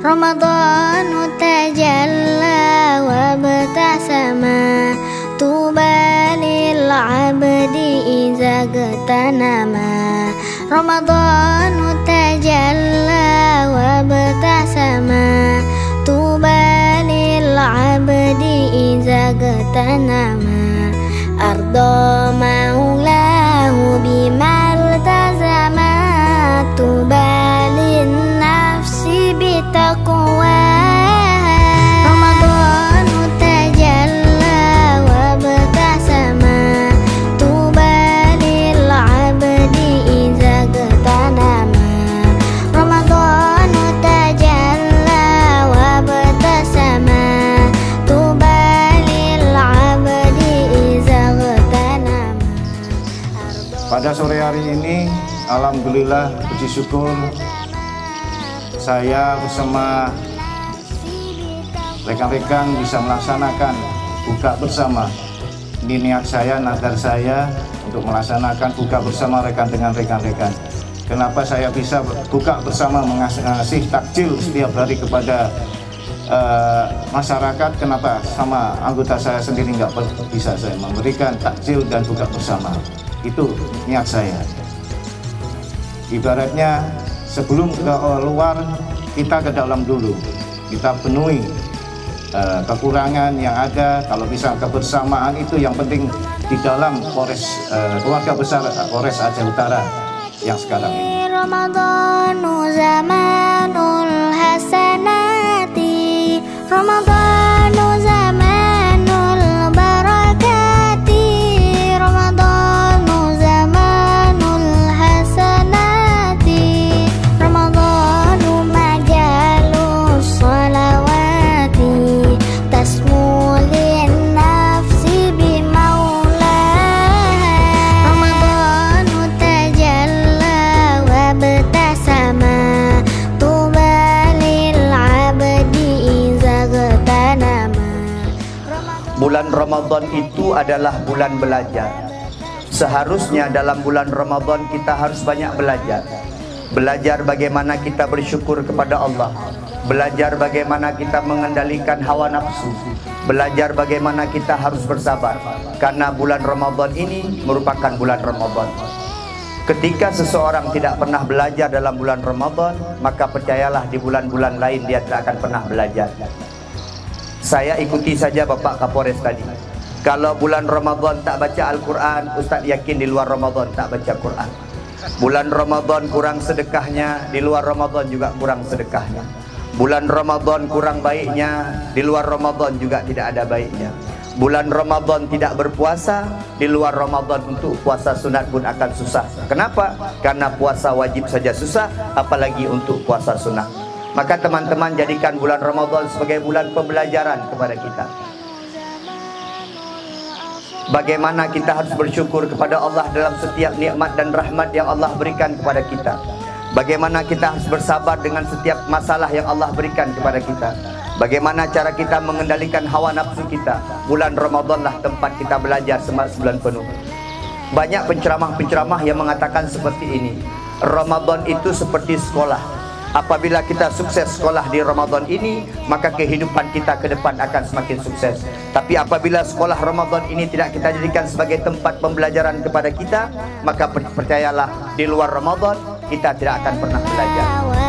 Ramadhanu tajalla wa batasama tuba lil abdi iza gatanama. Ramadhanu tajalla wa batasama tuba lil abdi iza gatanama. Ardo maulahu bimaltazama tuba lin nafsi bitaqwa. Ramadhanu tajalla wa batasama tuba lil abdi iza gatanama. Ramadhanu tajalla wa batasama tuba lil abdi iza gatanama. Pada sore hari ini, alhamdulillah, puji syukur, saya bersama rekan-rekan bisa melaksanakan buka bersama. Ini niat saya, nazar saya untuk melaksanakan buka bersama dengan rekan-rekan. Kenapa saya bisa buka bersama mengasih takjil setiap hari kepada masyarakat? Kenapa sama anggota saya sendiri nggak bisa saya memberikan takjil dan buka bersama? Itu niat saya. Ibaratnya sebelum ke luar, kita ke dalam dulu, kita penuhi kekurangan yang ada. Kalau bisa kebersamaan itu yang penting di dalam keluarga besar Polres Aceh Utara yang sekarang ini. Ramadhanu zamanul hasanati, Ramadhanu zamanul barakati, Ramadhanu zamanul hasanati, Ramadhanu majalus salawati, tasmulin nafsi bimaulaha. Ramadhanu tajalla wa batasama tuba lil abdi iza gatanama. Bulan Ramadan itu adalah bulan belajar. Seharusnya dalam bulan Ramadan kita harus banyak belajar. Belajar bagaimana kita bersyukur kepada Allah. Belajar bagaimana kita mengendalikan hawa nafsu. Belajar bagaimana kita harus bersabar. Karena bulan Ramadan ini merupakan bulan Ramadan. Ketika seseorang tidak pernah belajar dalam bulan Ramadan, maka percayalah di bulan-bulan lain dia tidak akan pernah belajar. Saya ikuti saja Bapak Kapolres tadi. Kalau bulan Ramadan tak baca Al-Quran, Ustaz yakin di luar Ramadan tak baca Quran. Bulan Ramadan kurang sedekahnya, di luar Ramadan juga kurang sedekahnya. Bulan Ramadan kurang baiknya, di luar Ramadan juga tidak ada baiknya. Bulan Ramadan tidak berpuasa, di luar Ramadan untuk puasa sunat pun akan susah. Kenapa? Karena puasa wajib saja susah, apalagi untuk puasa sunat. Maka teman-teman jadikan bulan Ramadan sebagai bulan pembelajaran kepada kita. Bagaimana kita harus bersyukur kepada Allah dalam setiap nikmat dan rahmat yang Allah berikan kepada kita. Bagaimana kita harus bersabar dengan setiap masalah yang Allah berikan kepada kita. Bagaimana cara kita mengendalikan hawa nafsu kita. Bulan Ramadanlah tempat kita belajar sebulan penuh. Banyak penceramah-penceramah yang mengatakan seperti ini. Ramadan itu seperti sekolah. Apabila kita sukses sekolah di Ramadan ini, maka kehidupan kita ke depan akan semakin sukses. Tapi apabila sekolah Ramadan ini tidak kita jadikan sebagai tempat pembelajaran kepada kita, maka percayalah di luar Ramadan kita tidak akan pernah belajar.